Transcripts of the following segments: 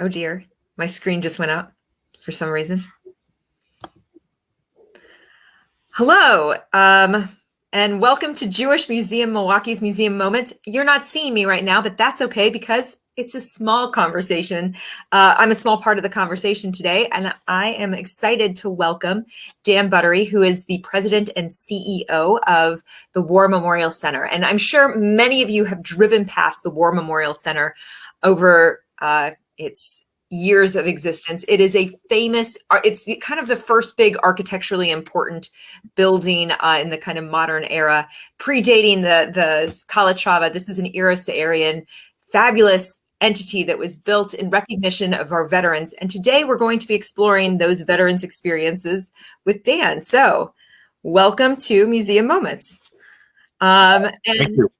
Oh dear, my screen just went out for some reason. Hello, and welcome to Jewish Museum Milwaukee's Museum Moments. You're not seeing me right now, but that's okay because it's a small conversation. I'm a small part of the conversation today, and I am excited to welcome Dan Buttery, who is the president and CEO of the War Memorial Center. And I'm sure many of you have driven past the War Memorial Center over its years of existence. It is a famous, it's kind of the first big architecturally important building in the kind of modern era, predating the Kalachava. This is an Euro-Saharian fabulous entity that was built in recognition of our veterans. And today we're going to be exploring those veterans' experiences with Dan. So welcome to Museum Moments. And Thank you.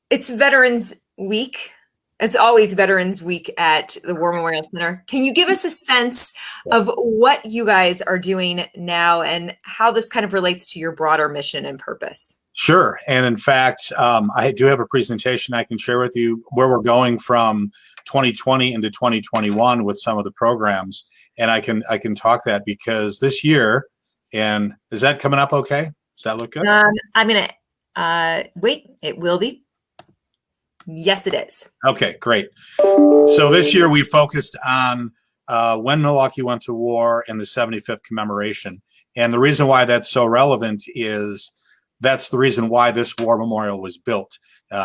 It's Veterans Week. It's always Veterans Week at the War Memorial Center. Can you give us a sense of what you guys are doing now and how this kind of relates to your broader mission and purpose? Sure. And in fact, I do have a presentation I can share with you where we're going from 2020 into 2021 with some of the programs. And I can talk that because this year, and is that coming up okay? Does that look good? I'm going to wait. It will be. Yes, it is. Okay, great. So this year we focused on when Milwaukee went to war and the 75th commemoration. And the reason why that's so relevant is that's the reason why this war memorial was built.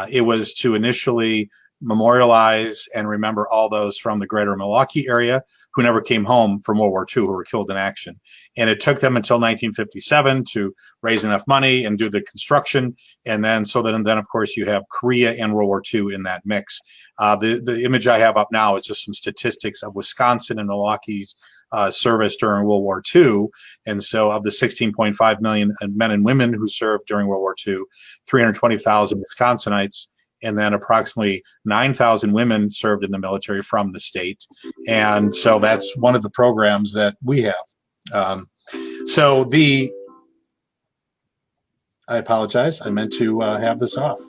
It was to initially memorialize and remember all those from the greater Milwaukee area who never came home from World War II, who were killed in action. And it took them until 1957 to raise enough money and do the construction. And then of course you have Korea and World War II in that mix. The image I have up now is just some statistics of Wisconsin and Milwaukee's service during World War II. And so of the 16.5 million men and women who served during World War II, 320,000 Wisconsinites, and then approximately 9,000 women served in the military from the state. And so that's one of the programs that we have. I apologize, I meant to have this off.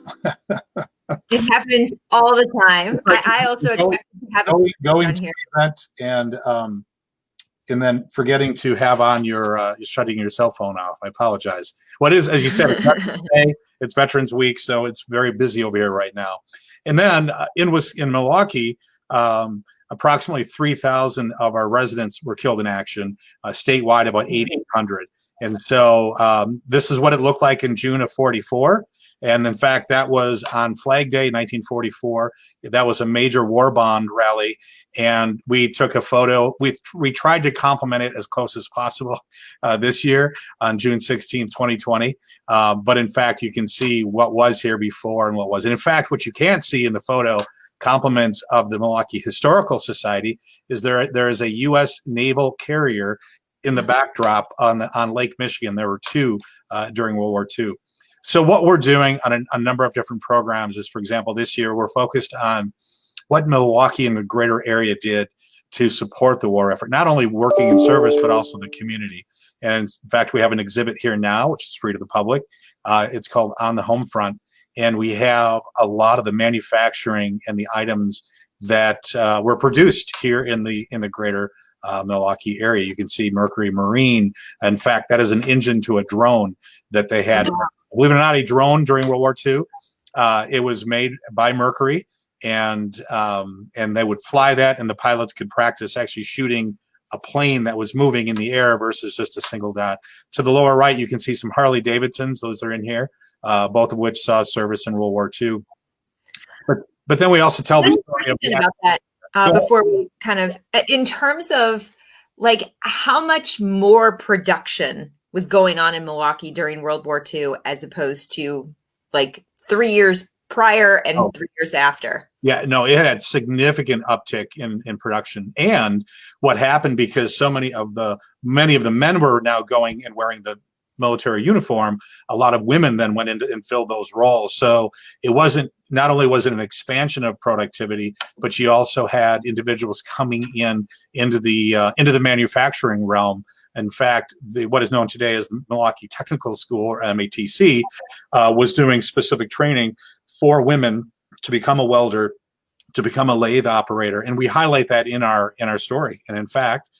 It happens all the time. I also expect to have going to the event and then forgetting to have on your shutting your cell phone off. I apologize. What is, as you said, it's Veterans Day, it's Veterans Week, so it's very busy over here right now. And then in Milwaukee, approximately 3,000 of our residents were killed in action. Statewide, about 8,800. And so this is what it looked like in June of '44. And in fact, that was on Flag Day, 1944. That was a major war bond rally. And we took a photo. We tried to complement it as close as possible this year on June 16th, 2020. But in fact, you can see what was here before and what wasn't. In fact, what you can't see in the photo compliments of the Milwaukee Historical Society is there is a U.S. naval carrier in the backdrop on Lake Michigan. There were two during World War II. So what we're doing on a number of different programs is, for example, this year we're focused on what Milwaukee and the greater area did to support the war effort, not only working in service, but also the community. And in fact, we have an exhibit here now, which is free to the public. It's called On the Home Front. And we have a lot of the manufacturing and the items that were produced here in the greater Milwaukee area. You can see Mercury Marine. In fact, that is an engine to a drone that they had. Believe it or not, a drone during World War II. It was made by Mercury, and they would fly that, and the pilots could practice actually shooting a plane that was moving in the air versus just a single dot. To the lower right, you can see some Harley Davidsons. Those are in here, both of which saw service in World War II. But then we also tell the story about that before we kind of, in terms of like how much more production was going on in Milwaukee during World War II as opposed to like 3 years prior and 3 years after. Yeah, no, it had significant uptick in production. And what happened, because so many of the men were now going and wearing the military uniform, a lot of women then went into and filled those roles. So it wasn't, not only was it an expansion of productivity, but you also had individuals coming into the manufacturing realm. In fact, what is known today as the Milwaukee Technical School, or MATC, was doing specific training for women to become a welder, to become a lathe operator, and we highlight that in our story. And in fact,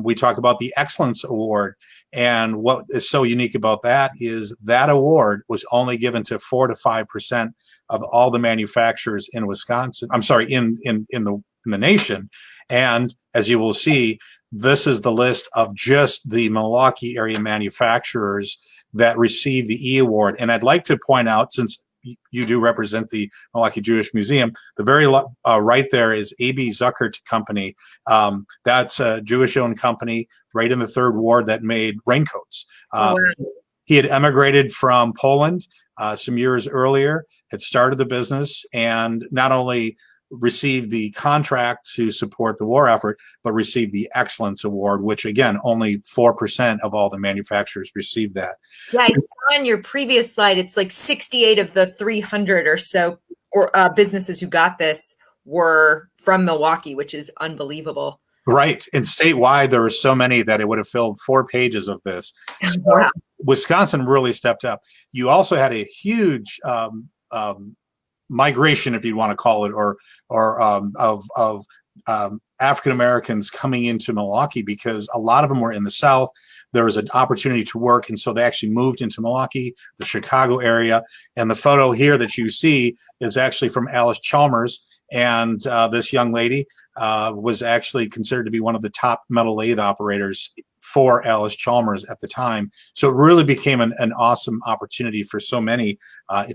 we talk about the Excellence Award. And what is so unique about that is that award was only given to 4 to 5% of all the manufacturers in Wisconsin. I'm sorry, in the nation. And as you will see, this is the list of just the Milwaukee area manufacturers that received the E Award. And I'd like to point out, since you do represent the Milwaukee Jewish Museum, the very right there is A.B. Zuckert Company. That's a Jewish-owned company right in the Third Ward that made raincoats. Wow. He had emigrated from Poland some years earlier, had started the business, and not only received the contract to support the war effort, but received the Excellence Award, which again, only 4% of all the manufacturers received that. Yeah, I saw on your previous slide, it's like 68 of the 300 or so businesses who got this were from Milwaukee, which is unbelievable. Right. And statewide, there were so many that it would have filled 4 pages of this. So wow. Wisconsin really stepped up. You also had a huge migration, if you want to call it, of African Americans coming into Milwaukee, because a lot of them were in the South. There was an opportunity to work, and so they actually moved into Milwaukee, the Chicago area. And the photo here that you see is actually from Alice Chalmers, and this young lady was actually considered to be one of the top metal lathe operators for Alice Chalmers at the time. So it really became an awesome opportunity for so many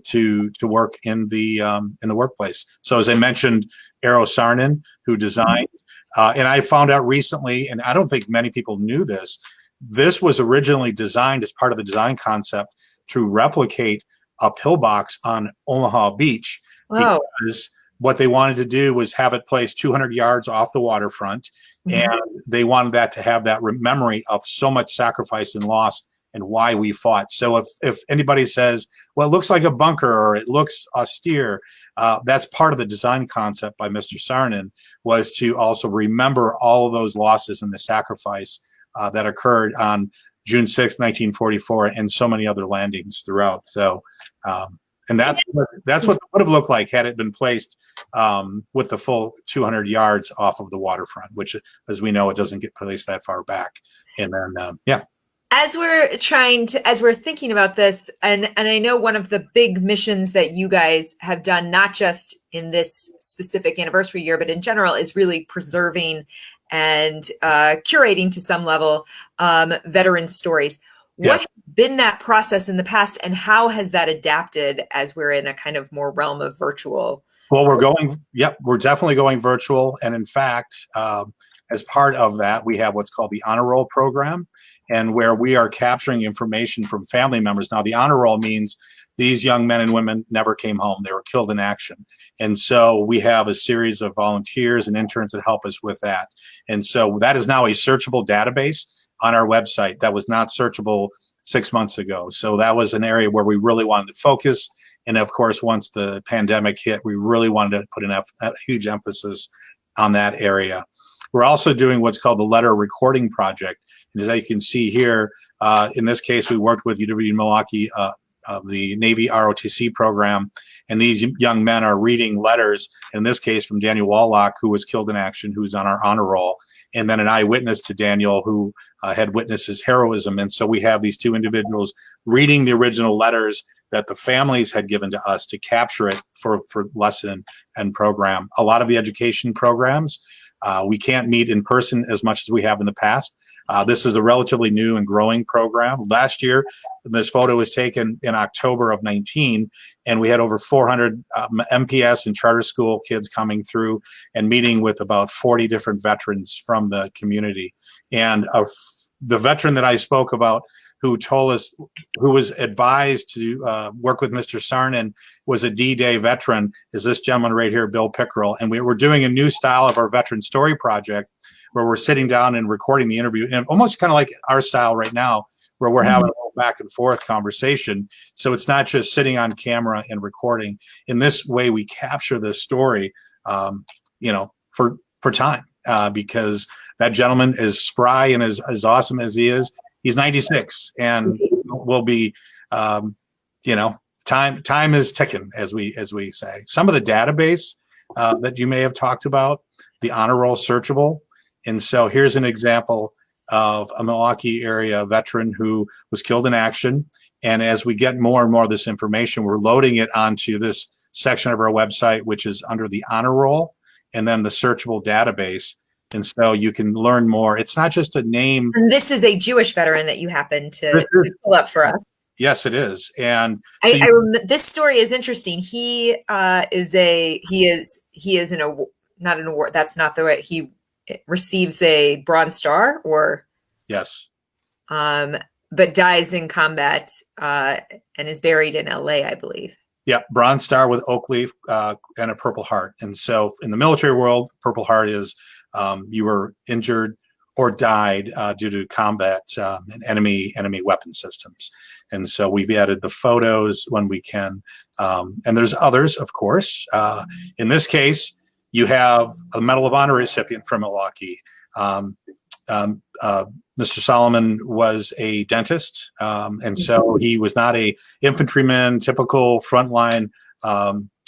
to work in the workplace. So as I mentioned, Eero Saarinen, who designed, and I found out recently, and I don't think many people knew this, this was originally designed as part of the design concept to replicate a pillbox on Omaha Beach. Wow. Because what they wanted to do was have it placed 200 yards off the waterfront. Mm-hmm. And they wanted that to have that memory of so much sacrifice and loss and why we fought. So if anybody says, well, it looks like a bunker or it looks austere, that's part of the design concept by Mr. Saarinen, was to also remember all of those losses and the sacrifice that occurred on June 6, 1944, and so many other landings throughout. So, and that's what it would have looked like had it been placed with the full 200 yards off of the waterfront, which, as we know, it doesn't get placed that far back. And then, yeah. As we're thinking about this, and I know one of the big missions that you guys have done, not just in this specific anniversary year, but in general, is really preserving and curating to some level veteran stories. What has been that process in the past, and how has that adapted as we're in a kind of more realm of virtual? Well, we're definitely going virtual. And in fact, as part of that, we have what's called the Honor Roll program, and where we are capturing information from family members. Now, the Honor Roll means these young men and women never came home. They were killed in action. And so we have a series of volunteers and interns that help us with that. And so that is now a searchable database on our website that was not searchable 6 months ago. So that was an area where we really wanted to focus. And of course, once the pandemic hit, we really wanted to put a huge emphasis on that area. We're also doing what's called the Letter Recording Project. And as you can see here, in this case, we worked with UW Milwaukee, the Navy ROTC program, and these young men are reading letters, in this case from Daniel Wallach, who was killed in action, who's on our honor roll, and then an eyewitness to Daniel who had witnessed his heroism. And so we have these two individuals reading the original letters that the families had given to us to capture it for lesson and program. A lot of the education programs, we can't meet in person as much as we have in the past. This is a relatively new and growing program. Last year, this photo was taken in October of 19, and we had over 400 MPS and charter school kids coming through and meeting with about 40 different veterans from the community. And the veteran that I spoke about, who told us, who was advised to work with Mr. Saarinen, was a D-Day veteran, is this gentleman right here, Bill Pickerel. And we're doing a new style of our Veteran Story Project, where we're sitting down and recording the interview, and almost kind of like our style right now, where we're having a little back and forth conversation. So it's not just sitting on camera and recording. In this way, we capture this story, for time, because that gentleman is spry and as awesome as he is. He's 96 and will be, time is ticking, as we say. Some of the database that you may have talked about, the honor roll searchable. And so here's an example of a Milwaukee area veteran who was killed in action. And as we get more and more of this information, we're loading it onto this section of our website, which is under the honor roll and then the searchable database. And so you can learn more. It's not just a name. And this is a Jewish veteran that you happen to pull up for us. Yes, it is. And so this story is interesting. He is in a, not an award. That's not the way he receives a Bronze Star, or yes, but dies in combat and is buried in LA, I believe. Yeah, Bronze Star with oak leaf and a Purple Heart. And so in the military world, Purple Heart is you were injured or died due to combat and enemy weapon systems. And so we've added the photos when we can. And there's others, of course. In this case, you have a Medal of Honor recipient from Milwaukee. Mr. Solomon was a dentist, and so he was not a infantryman, typical frontline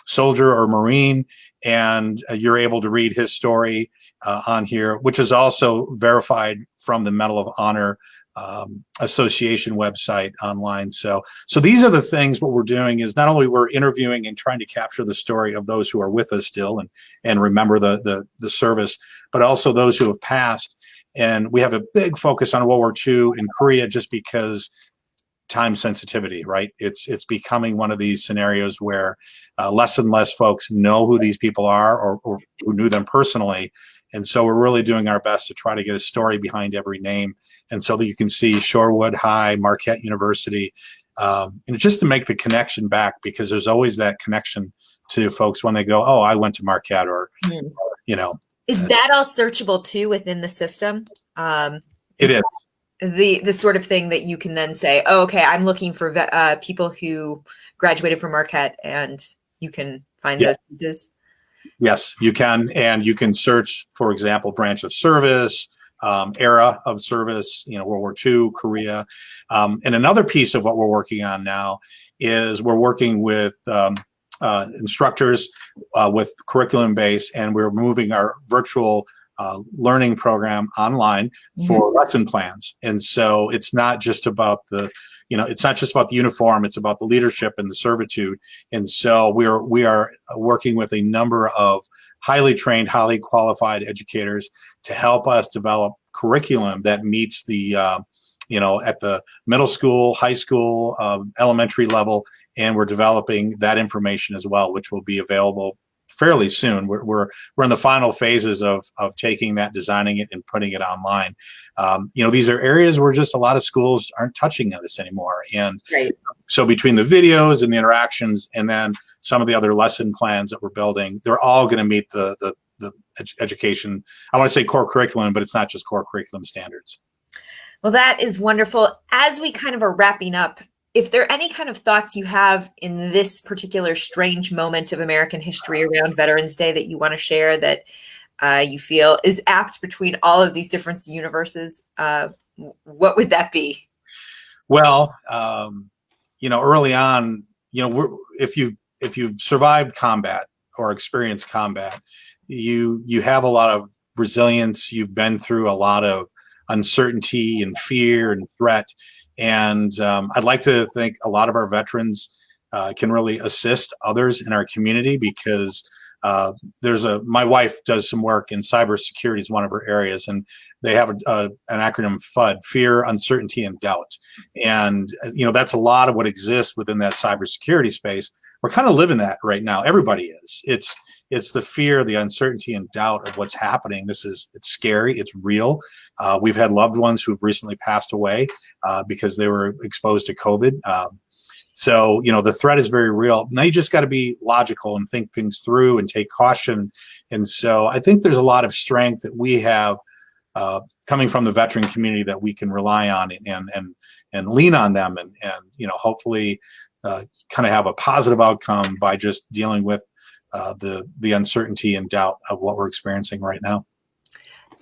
soldier or Marine. And you're able to read his story on here, which is also verified from the Medal of Honor Association website online. So these are the things. What we're doing is not only we're interviewing and trying to capture the story of those who are with us still and remember the service, but also those who have passed. And we have a big focus on World War II in Korea just because time sensitivity, right? It's becoming one of these scenarios where less and less folks know who these people are or who knew them personally. And so we're really doing our best to try to get a story behind every name. And so that you can see Shorewood High, Marquette University, and just to make the connection back, because there's always that connection to folks when they go, oh, I went to Marquette, or, you know. Is that all searchable too within the system? It is. The sort of thing that you can then say, oh, okay, I'm looking for people who graduated from Marquette, and you can find those pieces. Yes, you can. And you can search, for example, branch of service, era of service, World War II, Korea. And another piece of what we're working on now is we're working with instructors with curriculum base, and we're moving our virtual learning program online for lesson plans. And so it's not just about it's not just about the uniform, it's about the leadership and the servitude. And so we are working with a number of highly trained, highly qualified educators to help us develop curriculum that meets the, at the middle school, high school, elementary level. And we're developing that information as well, which will be available fairly soon. We're in the final phases of taking that, designing it, and putting it online. These are areas where just a lot of schools aren't touching this anymore. And so between the videos and the interactions, and then some of the other lesson plans that we're building, they're all going to meet the education. I want to say core curriculum, but it's not just core curriculum standards. Well, that is wonderful. As we kind of are wrapping up, if there are any kind of thoughts you have in this particular strange moment of American history around Veterans Day that you want to share, that you feel is apt between all of these different universes, what would that be? Well, early on, if you've survived combat or experienced combat, you have a lot of resilience. You've been through a lot of uncertainty and fear and threat. And I'd like to think a lot of our veterans can really assist others in our community, because my wife does some work in cybersecurity is one of her areas, and they have an acronym FUD, fear, uncertainty, and doubt. And that's a lot of what exists within that cybersecurity space. We're kind of living that right now. Everybody is. It's the fear, the uncertainty, and doubt of what's happening. It's scary. It's real. We've had loved ones who've recently passed away because they were exposed to COVID. So the threat is very real. Now you just got to be logical and think things through and take caution. And so I think there's a lot of strength that we have coming from the veteran community that we can rely on and lean on them and hopefully kind of have a positive outcome by just dealing with the uncertainty and doubt of what we're experiencing right now.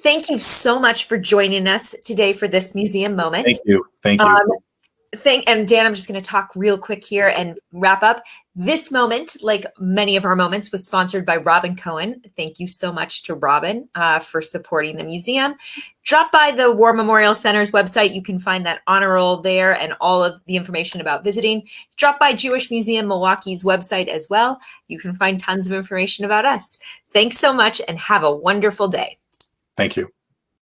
Thank you so much for joining us today for this museum moment. Thank you. And Dan, I'm just going to talk real quick here and wrap up. This moment, like many of our moments, was sponsored by Robin Cohen. Thank you so much to Robin for supporting the museum. Drop by the War Memorial Center's website. You can find that honor roll there and all of the information about visiting. Drop by Jewish Museum Milwaukee's website as well. You can find tons of information about us. Thanks so much and have a wonderful day. Thank you.